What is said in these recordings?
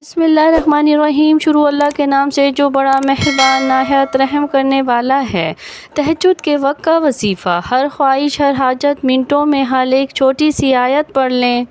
بسم اللہ الرحمن الرحیم۔ شروع اللہ کے نام سے جو بڑا مہربان نہایت رحم کرنے والا ہے۔ تہجد کے وقت کا وظیفہ۔ ہر خواہش ہر حاجت منٹوں میں حل ایک چھوٹی سی آیت پڑھ لیں۔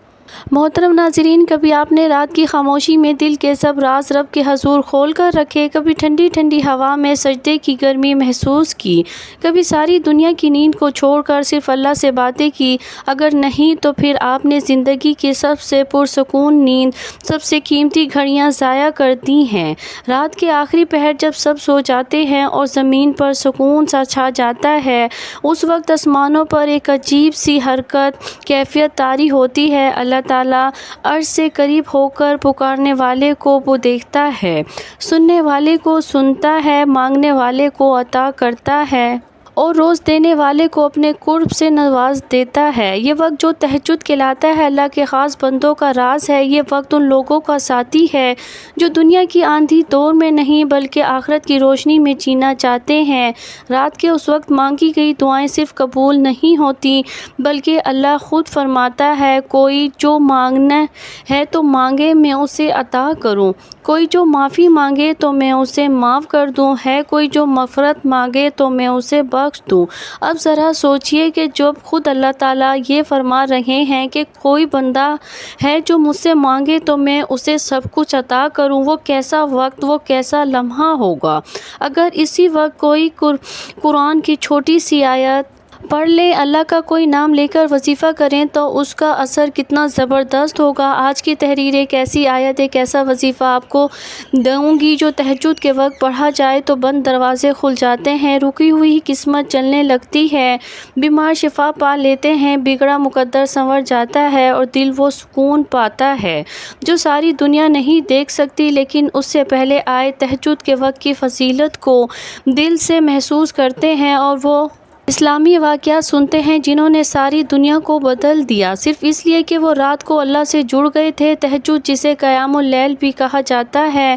محترم ناظرین، کبھی آپ نے رات کی خاموشی میں دل کے سب راز رب کے حضور کھول کر رکھے؟ کبھی ٹھنڈی ٹھنڈی ہوا میں سجدے کی گرمی محسوس کی؟ کبھی ساری دنیا کی نیند کو چھوڑ کر صرف اللہ سے باتیں کی؟ اگر نہیں تو پھر آپ نے زندگی کی سب سے پرسکون نیند، سب سے قیمتی گھڑیاں ضائع کر دی ہیں۔ رات کے آخری پہر جب سب سو جاتے ہیں اور زمین پر سکون سا چھا جاتا ہے، اس وقت آسمانوں پر ایک عجیب سی حرکت کیفیت طاری ہوتی ہے۔ اللہ تعالیٰ عرش سے قریب ہو کر پکارنے والے کو وہ دیکھتا ہے، سننے والے کو سنتا ہے، مانگنے والے کو عطا کرتا ہے اور روز دینے والے کو اپنے قرب سے نواز دیتا ہے۔ یہ وقت جو تہجد کہلاتا ہے، اللہ کے خاص بندوں کا راز ہے۔ یہ وقت ان لوگوں کا ساتھی ہے جو دنیا کی آندھی دور میں نہیں بلکہ آخرت کی روشنی میں جینا چاہتے ہیں۔ رات کے اس وقت مانگی گئی دعائیں صرف قبول نہیں ہوتی بلکہ اللہ خود فرماتا ہے، کوئی جو مانگنا ہے تو مانگے، میں اسے عطا کروں۔ کوئی جو معافی مانگے تو میں اسے معاف کر دوں، ہے کوئی جو مغفرت مانگے تو میں اسے بخش دوں۔ اب ذرا سوچئے کہ جب خود اللہ تعالیٰ یہ فرما رہے ہیں کہ کوئی بندہ ہے جو مجھ سے مانگے تو میں اسے سب کچھ عطا کروں، وہ کیسا وقت، وہ کیسا لمحہ ہوگا۔ اگر اسی وقت کوئی قرآن کی چھوٹی سی آیت پڑھ لیں، اللہ کا کوئی نام لے کر وظیفہ کریں تو اس کا اثر کتنا زبردست ہوگا۔ آج کی تحریر ایک ایسی آیت، ایک ایسا وظیفہ آپ کو دوں گی جو تہجد کے وقت پڑھا جائے تو بند دروازے کھل جاتے ہیں، رکی ہوئی قسمت چلنے لگتی ہے، بیمار شفا پا لیتے ہیں، بگڑا مقدر سنور جاتا ہے اور دل وہ سکون پاتا ہے جو ساری دنیا نہیں دیکھ سکتی، لیکن اس سے پہلے آئے تہجد کے وقت کی فضیلت کو دل سے محسوس کرتے ہیں اور وہ اسلامی واقعات سنتے ہیں جنہوں نے ساری دنیا کو بدل دیا، صرف اس لیے کہ وہ رات کو اللہ سے جڑ گئے تھے۔ تہجد جسے قیام اللیل بھی کہا جاتا ہے،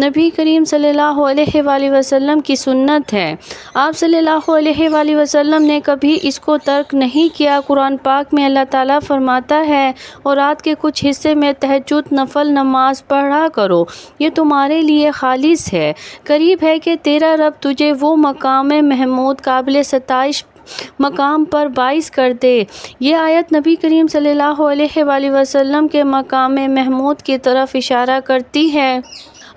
نبی کریم صلی اللہ علیہ وآلہ وسلم کی سنت ہے۔ آپ صلی اللہ علیہ وآلہ وسلم نے کبھی اس کو ترک نہیں کیا۔ قرآن پاک میں اللہ تعالیٰ فرماتا ہے، اور رات کے کچھ حصے میں تہجد نفل نماز پڑھا کرو، یہ تمہارے لیے خالص ہے، قریب ہے کہ تیرا رب تجھے وہ مقام محمود قابل ستائش مقام پر باعث کر دے۔ یہ آیت نبی کریم صلی اللہ علیہ وآلہ وسلم کے مقام محمود کی طرف اشارہ کرتی ہے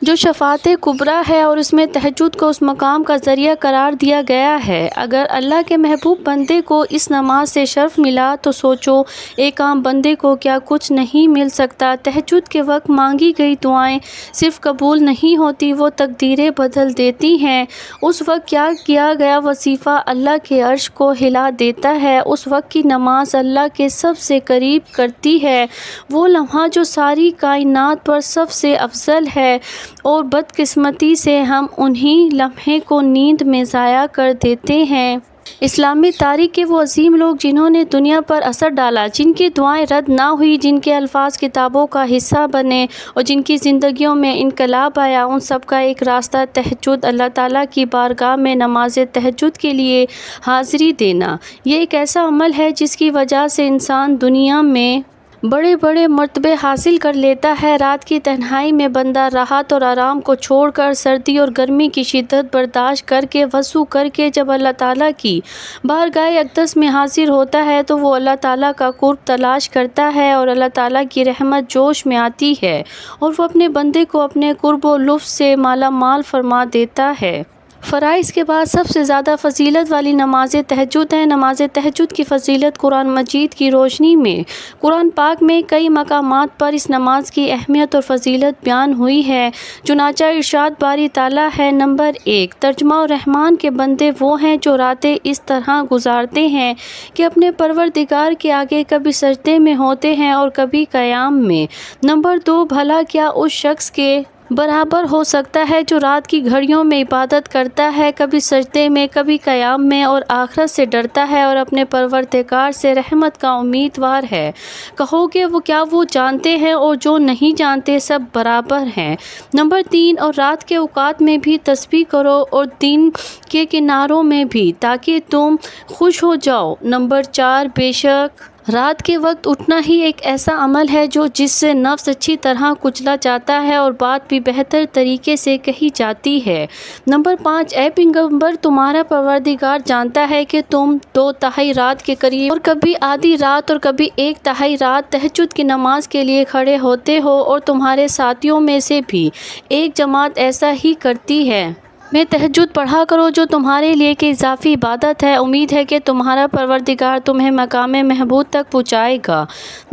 جو شفاعت کبریٰ ہے، اور اس میں تہجد کو اس مقام کا ذریعہ قرار دیا گیا ہے۔ اگر اللہ کے محبوب بندے کو اس نماز سے شرف ملا تو سوچو ایک عام بندے کو کیا کچھ نہیں مل سکتا۔ تہجد کے وقت مانگی گئی دعائیں صرف قبول نہیں ہوتی، وہ تقدیریں بدل دیتی ہیں۔ اس وقت کیا گیا وظیفہ اللہ کے عرش کو ہلا دیتا ہے۔ اس وقت کی نماز اللہ کے سب سے قریب کرتی ہے، وہ لمحہ جو ساری کائنات پر سب سے افضل ہے، اور بدقسمتی سے ہم انہی لمحے کو نیند میں ضائع کر دیتے ہیں۔ اسلامی تاریخ کے وہ عظیم لوگ جنہوں نے دنیا پر اثر ڈالا، جن کی دعائیں رد نہ ہوئی، جن کے الفاظ کتابوں کا حصہ بنے اور جن کی زندگیوں میں انقلاب آیا، ان سب کا ایک راستہ تہجد، اللہ تعالیٰ کی بارگاہ میں نماز تہجد کے لیے حاضری دینا۔ یہ ایک ایسا عمل ہے جس کی وجہ سے انسان دنیا میں بڑے بڑے مرتبے حاصل کر لیتا ہے۔ رات کی تنہائی میں بندہ راحت اور آرام کو چھوڑ کر، سردی اور گرمی کی شدت برداشت کر کے، وضو کر کے جب اللہ تعالیٰ کی بارگاہ اقدس میں حاضر ہوتا ہے تو وہ اللہ تعالیٰ کا قرب تلاش کرتا ہے اور اللہ تعالیٰ کی رحمت جوش میں آتی ہے اور وہ اپنے بندے کو اپنے قرب و لطف سے مالا مال فرما دیتا ہے۔ فرائض کے بعد سب سے زیادہ فضیلت والی نماز تہجد ہے۔ نماز تہجد کی فضیلت قرآن مجید کی روشنی میں قرآن پاک میں کئی مقامات پر اس نماز کی اہمیت اور فضیلت بیان ہوئی ہے۔ چنانچہ ارشاد باری تعالیٰ ہے، نمبر 1، ترجمہ الرحمن کے بندے وہ ہیں جو راتیں اس طرح گزارتے ہیں کہ اپنے پروردگار کے آگے کبھی سجدے میں ہوتے ہیں اور کبھی قیام میں۔ نمبر 2، بھلا کیا اس شخص کے برابر ہو سکتا ہے جو رات کی گھڑیوں میں عبادت کرتا ہے، کبھی سجدے میں کبھی قیام میں، اور آخرت سے ڈرتا ہے اور اپنے پروردگار سے رحمت کا امیدوار ہے۔ کہو کہ کیا وہ جانتے ہیں اور جو نہیں جانتے سب برابر ہیں۔ نمبر 3، اور رات کے اوقات میں بھی تسبیح کرو اور دن کے کناروں میں بھی، تاکہ تم خوش ہو جاؤ۔ نمبر 4، بے شک رات کے وقت اٹھنا ہی ایک ایسا عمل ہے جس سے نفس اچھی طرح کچلا جاتا ہے اور بات بھی بہتر طریقے سے کہی جاتی ہے۔ نمبر 5، اے پیغمبر، تمہارا پروردگار جانتا ہے کہ تم 2/3 رات کے قریب اور کبھی آدھی رات اور کبھی 1/3 رات تہجد کی نماز کے لیے کھڑے ہوتے ہو، اور تمہارے ساتھیوں میں سے بھی ایک جماعت ایسا ہی کرتی ہے۔ میں تہجد پڑھا کرو جو تمہارے لیے ایک اضافی عبادت ہے۔ امید ہے کہ تمہارا پروردگار تمہیں مقام محمود تک پہنچائے گا۔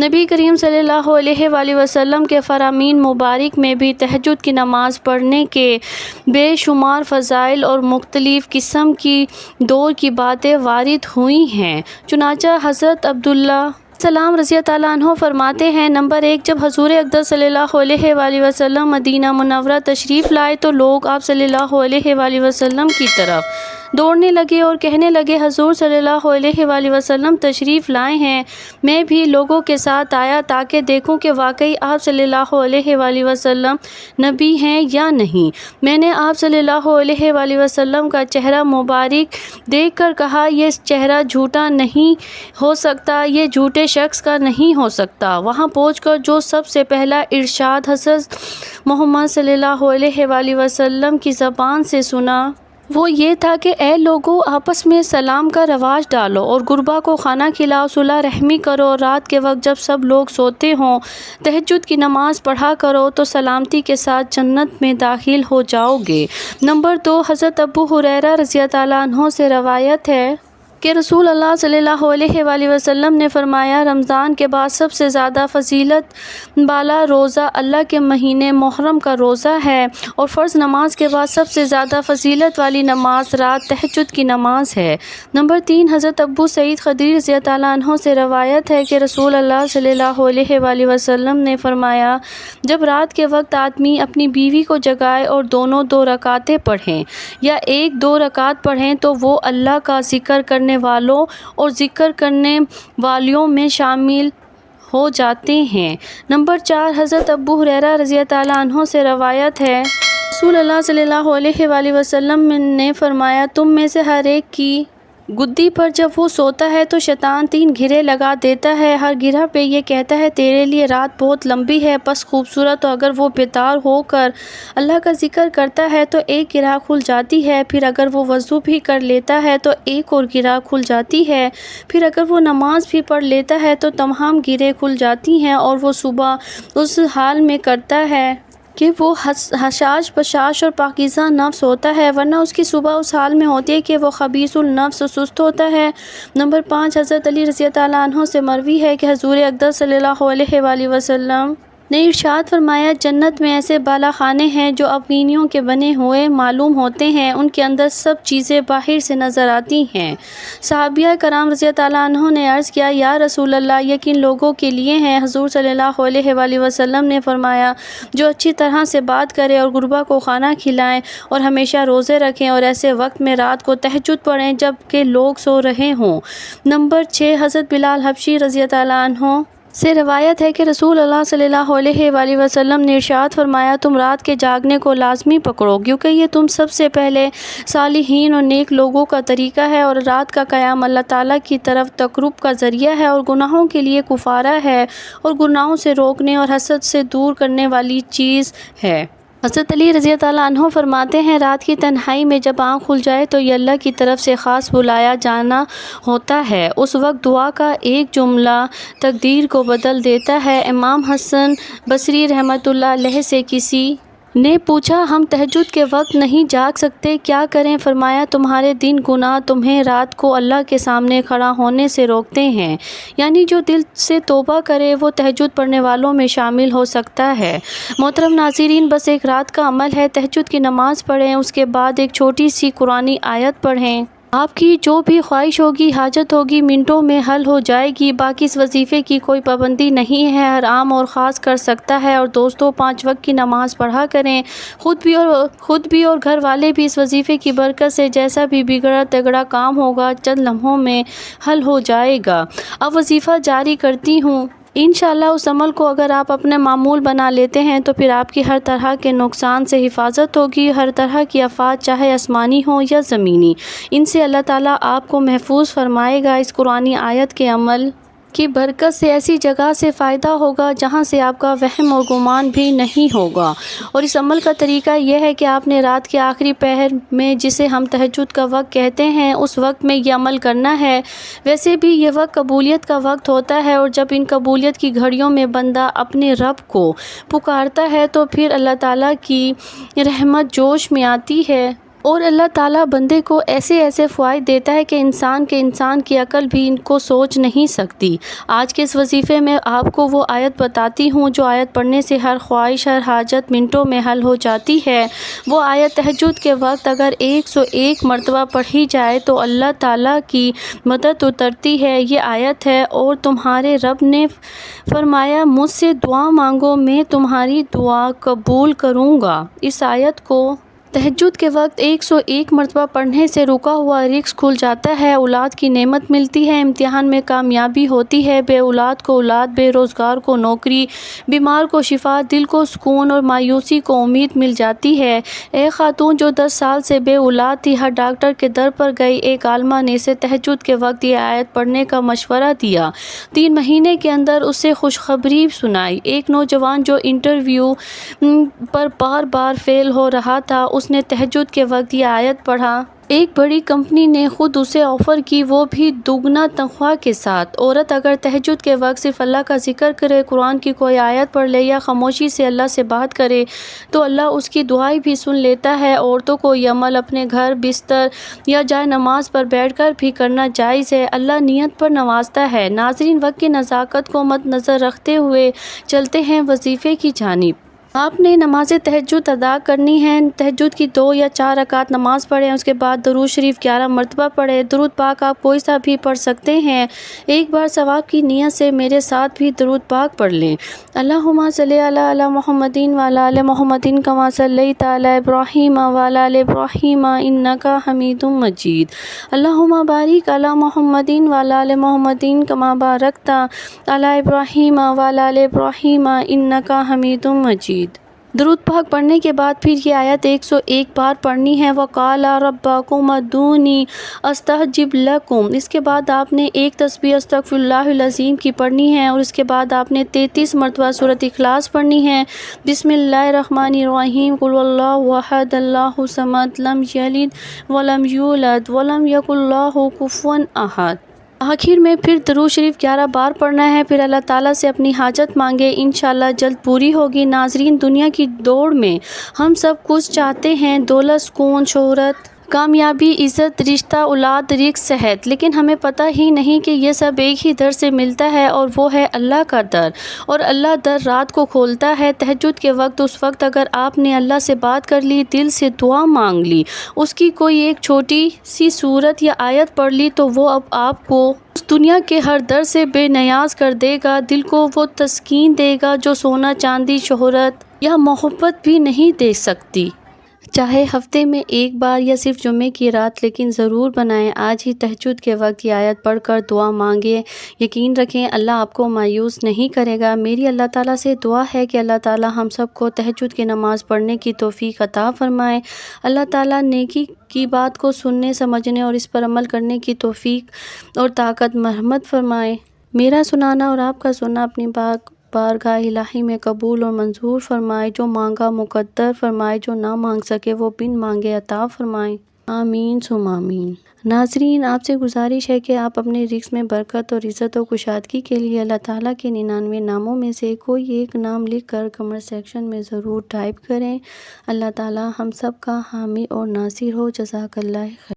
نبی کریم صلی اللہ علیہ وآلہ وسلم کے فرامین مبارک میں بھی تہجد کی نماز پڑھنے کے بے شمار فضائل اور مختلف قسم کی دور کی باتیں وارد ہوئی ہیں۔ چنانچہ حضرت عبداللہ سلام رضی اللہ عنہ فرماتے ہیں، نمبر 1، جب حضور اقدس صلی اللہ علیہ وآلہ وسلم مدینہ منورہ تشریف لائے تو لوگ آپ صلی اللہ علیہ وآلہ وسلم کی طرف دوڑنے لگے اور کہنے لگے، حضور صلی اللہ علیہ وآلہ وسلم تشریف لائے ہیں۔ میں بھی لوگوں کے ساتھ آیا تاکہ دیکھوں کہ واقعی آپ صلی اللہ علیہ وآلہ وسلم نبی ہیں یا نہیں۔ میں نے آپ صلی اللہ علیہ وآلہ وسلم کا چہرہ مبارک دیکھ کر کہا، یہ چہرہ جھوٹا نہیں ہو سکتا، یہ جھوٹے شخص کا نہیں ہو سکتا۔ وہاں پہنچ کر جو سب سے پہلا ارشاد حضرت محمد صلی اللہ علیہ وآلہ وسلم کی زبان سے سنا وہ یہ تھا کہ اے لوگو، آپس میں سلام کا رواج ڈالو اور غربا کو کھانا کھلاؤ، صلح رحمی کرو، اور رات کے وقت جب سب لوگ سوتے ہوں تہجد کی نماز پڑھا کرو تو سلامتی کے ساتھ جنت میں داخل ہو جاؤ گے۔ نمبر 2، حضرت ابو ہریرہ رضی اللہ عنہ سے روایت ہے کہ رسول اللہ صلی اللہ علیہ وآلہ وسلم نے فرمایا، رمضان کے بعد سب سے زیادہ فضیلت بالا روزہ اللہ کے مہینے محرم کا روزہ ہے، اور فرض نماز کے بعد سب سے زیادہ فضیلت والی نماز رات تہجد کی نماز ہے۔ نمبر 3، حضرت ابو سعید خدری رضی اللہ عنہ سے روایت ہے کہ رسول اللہ صلی اللہ علیہ وآلہ وسلم نے فرمایا، جب رات کے وقت آدمی اپنی بیوی کو جگائے اور دونوں 2 رکعتیں پڑھیں یا 1-2 رکعت پڑھیں تو وہ اللہ کا ذکر کرنے والوں اور ذکر کرنے والیوں میں شامل ہو جاتے ہیں۔ نمبر 4، حضرت ابو ہریرہ رضی اللہ عنہ سے روایت ہے، رسول اللہ صلی اللہ علیہ وآلہ وسلم نے فرمایا، تم میں سے ہر ایک کی گدی پر جب وہ سوتا ہے تو شیطان 3 گھیرے لگا دیتا ہے، ہر گھیرا پہ یہ کہتا ہے تیرے لیے رات بہت لمبی ہے بس خوبصورت، تو اگر وہ بیدار ہو کر اللہ کا ذکر کرتا ہے تو ایک گھیرا کھل جاتی ہے، پھر اگر وہ وضو بھی کر لیتا ہے تو ایک اور گھیرا کھل جاتی ہے، پھر اگر وہ نماز بھی پڑھ لیتا ہے تو تمام گھیرے کھل جاتی ہیں، اور وہ صبح اس حال میں کرتا ہے کہ وہ حشاش بشاش اور پاکیزہ نفس ہوتا ہے، ورنہ اس کی صبح اس حال میں ہوتی ہے کہ وہ خبیث النفس و سست ہوتا ہے۔ نمبر 5، حضرت علی رضی اللہ عنہ سے مروی ہے کہ حضور اقدس صلی اللہ علیہ وآلہ وسلم نے ارشاد فرمایا، جنت میں ایسے بالا خانے ہیں جو افغینیوں کے بنے ہوئے معلوم ہوتے ہیں، ان کے اندر سب چیزیں باہر سے نظر آتی ہیں۔ صحابہ کرام رضی اللہ عنہ نے عرض کیا، یا رسول اللہ، یہ کن لوگوں کے لیے ہیں؟ حضور صلی اللہ علیہ وآلہ وسلم نے فرمایا، جو اچھی طرح سے بات کرے اور غربا کو کھانا کھلائیں اور ہمیشہ روزے رکھیں اور ایسے وقت میں رات کو تہجد پڑھیں جب کہ لوگ سو رہے ہوں۔ نمبر 6، حضرت بلال حبشی رضی اللہ عنہ سے روایت ہے کہ رسول اللہ صلی اللہ علیہ وآلہ وسلم نے ارشاد فرمایا، تم رات کے جاگنے کو لازمی پکڑو کیونکہ یہ تم سب سے پہلے صالحین اور نیک لوگوں کا طریقہ ہے، اور رات کا قیام اللہ تعالیٰ کی طرف تقرب کا ذریعہ ہے اور گناہوں کے لیے کفارہ ہے اور گناہوں سے روکنے اور حسد سے دور کرنے والی چیز ہے۔ حضرت علی رضی اللہ عنہ فرماتے ہیں، رات کی تنہائی میں جب آنکھ کھل جائے تو یہ اللہ کی طرف سے خاص بلایا جانا ہوتا ہے، اس وقت دعا کا ایک جملہ تقدیر کو بدل دیتا ہے۔ امام حسن بصری رحمۃ اللہ علیہ سے کسی نے پوچھا، ہم تہجد کے وقت نہیں جاگ سکتے، کیا کریں؟ فرمایا، تمہارے دن گناہ تمہیں رات کو اللہ کے سامنے کھڑا ہونے سے روکتے ہیں، یعنی جو دل سے توبہ کرے وہ تہجد پڑھنے والوں میں شامل ہو سکتا ہے۔ محترم ناظرین، بس ایک رات کا عمل ہے، تہجد کی نماز پڑھیں، اس کے بعد ایک چھوٹی سی قرآنی آیت پڑھیں، آپ کی جو بھی خواہش ہوگی، حاجت ہوگی، منٹوں میں حل ہو جائے گی۔ باقی اس وظیفے کی کوئی پابندی نہیں ہے، ہر عام اور خاص کر سکتا ہے، اور دوستوں 5 وقت کی نماز پڑھا کریں، خود بھی اور گھر والے بھی اس وظیفے کی برکت سے جیسا بھی بگڑا تگڑا کام ہوگا چند لمحوں میں حل ہو جائے گا۔ اب وظیفہ جاری کرتی ہوں، انشاءاللہ اس عمل کو اگر آپ اپنے معمول بنا لیتے ہیں تو پھر آپ کی ہر طرح کے نقصان سے حفاظت ہوگی، ہر طرح کی آفات چاہے آسمانی ہو یا زمینی، ان سے اللہ تعالیٰ آپ کو محفوظ فرمائے گا۔ اس قرآنی آیت کے عمل کی برکت سے ایسی جگہ سے فائدہ ہوگا جہاں سے آپ کا وہم اور گمان بھی نہیں ہوگا۔ اور اس عمل کا طریقہ یہ ہے کہ آپ نے رات کے آخری پہر میں، جسے ہم تہجد کا وقت کہتے ہیں، اس وقت میں یہ عمل کرنا ہے۔ ویسے بھی یہ وقت قبولیت کا وقت ہوتا ہے، اور جب ان قبولیت کی گھڑیوں میں بندہ اپنے رب کو پکارتا ہے تو پھر اللہ تعالیٰ کی رحمت جوش میں آتی ہے، اور اللہ تعالیٰ بندے کو ایسے ایسے فوائد دیتا ہے کہ انسان کی عقل بھی ان کو سوچ نہیں سکتی۔ آج کے اس وظیفے میں آپ کو وہ آیت بتاتی ہوں جو آیت پڑھنے سے ہر خواہش، ہر حاجت منٹوں میں حل ہو جاتی ہے۔ وہ آیت تہجد کے وقت اگر 101 مرتبہ پڑھی جائے تو اللہ تعالیٰ کی مدد اترتی ہے۔ یہ آیت ہے، اور تمہارے رب نے فرمایا مجھ سے دعا مانگو، میں تمہاری دعا قبول کروں گا۔ اس آیت کو تہجد کے وقت 101 مرتبہ پڑھنے سے رکا ہوا رزق کھل جاتا ہے، اولاد کی نعمت ملتی ہے، امتحان میں کامیابی ہوتی ہے، بے اولاد کو اولاد، بے روزگار کو نوکری، بیمار کو شفا، دل کو سکون اور مایوسی کو امید مل جاتی ہے۔ ایک خاتون جو 10 سال سے بے اولاد تھی، ہر ڈاکٹر کے در پر گئی، ایک عالمہ نے اسے تہجد کے وقت یہ آیت پڑھنے کا مشورہ دیا۔ 3 مہینے کے اندر اسے خوشخبری سنائی۔ ایک نوجوان جو انٹرویو پر بار بار فیل ہو رہا تھا، اس نے تہجد کے وقت یہ آیت پڑھا۔ ایک بڑی کمپنی نے خود اسے آفر کی، وہ بھی دوگنا تنخواہ کے ساتھ۔ عورت اگر تہجد کے وقت صرف اللہ کا ذکر کرے، قرآن کی کوئی آیت پڑھ لے یا خاموشی سے اللہ سے بات کرے تو اللہ اس کی دعائیں بھی سن لیتا ہے۔ عورتوں کو یہ عمل اپنے گھر، بستر یا جائے نماز پر بیٹھ کر بھی کرنا جائز ہے، اللہ نیت پر نوازتا ہے۔ ناظرین، وقت کی نزاکت کو مد نظر رکھتے ہوئے چلتے ہیں وظیفے کی جانب۔ آپ نے نماز تہجد ادا کرنی ہے۔ تہجد کی 2 یا 4 رکعت نماز پڑھیں، اس کے بعد درود شریف 11 مرتبہ پڑھیں۔ درود پاک آپ کوئی سا بھی پڑھ سکتے ہیں۔ ایک بار ثواب کی نیت سے میرے ساتھ بھی درود پاک پڑھ لیں۔ اللہم صلی علی محمد وعلی آل محمد کما صلیت علی ابراہیم وعلی آل ابراہیم انک حمید مجید۔ اللہم بارک علی محمد وعلی آل محمد کما بارکت علی ابراہیم وعلی آل ابراہیم انک حمید مجید۔ درود پاک پڑھنے کے بعد پھر یہ آیت 101 بار پڑھنی ہے۔ وَقَالَ رَبُّكُمْ ادْعُونِي أَسْتَجِبْ لَكُمْ۔ اس کے بعد آپ نے ایک تسبیح استغفر اللہ العظیم کی پڑھنی ہے، اور اس کے بعد آپ نے 33 مرتبہ سورۃ اخلاص پڑھنی ہے۔ بسم اللہ الرحمن الرحیم، قل اللہ احد اللہ الصمد، لم یلد ولم یولد ولم یکن لہ کفوا احد۔ آخر میں پھر درود شریف 11 بار پڑھنا ہے، پھر اللہ تعالیٰ سے اپنی حاجت مانگے، انشاءاللہ جلد پوری ہوگی۔ ناظرین، دنیا کی دوڑ میں ہم سب کچھ چاہتے ہیں، دولت، سکون، شہرت، کامیابی، عزت، رشتہ، اولاد، رزق، صحت، لیکن ہمیں پتہ ہی نہیں کہ یہ سب ایک ہی در سے ملتا ہے، اور وہ ہے اللہ کا در، اور اللہ در رات کو کھولتا ہے۔ تہجد کے وقت، اس وقت اگر آپ نے اللہ سے بات کر لی، دل سے دعا مانگ لی، اس کی کوئی ایک چھوٹی سی سورت یا آیت پڑھ لی، تو وہ اب آپ کو اس دنیا کے ہر در سے بے نیاز کر دے گا، دل کو وہ تسکین دے گا جو سونا، چاندی، شہرت یا محبت بھی نہیں دے سکتی۔ چاہے ہفتے میں ایک بار یا صرف جمعے کی رات، لیکن ضرور بنائیں۔ آج ہی تہجد کے وقت یہ آیت پڑھ کر دعا مانگیں، یقین رکھیں اللہ آپ کو مایوس نہیں کرے گا۔ میری اللہ تعالیٰ سے دعا ہے کہ اللہ تعالیٰ ہم سب کو تہجد کی نماز پڑھنے کی توفیق عطا فرمائے۔ اللہ تعالیٰ نیکی کی بات کو سننے، سمجھنے اور اس پر عمل کرنے کی توفیق اور طاقت مرحمت فرمائے۔ میرا سنانا اور آپ کا سننا اپنی بارگاہ الہی میں قبول اور منظور فرمائے۔ جو مانگا مقدر فرمائے، جو نہ مانگ سکے وہ بن مانگے عطا فرمائے۔ آمین ثم آمین۔ ناظرین، آپ سے گزارش ہے کہ آپ اپنے رزق میں برکت اور عزت و کشادگی کے لیے اللہ تعالیٰ کے 99 ناموں میں سے کوئی ایک نام لکھ کر کمنٹ سیکشن میں ضرور ٹائپ کریں۔ اللہ تعالیٰ ہم سب کا حامی اور ناصر ہو۔ جزاک اللہ خیر۔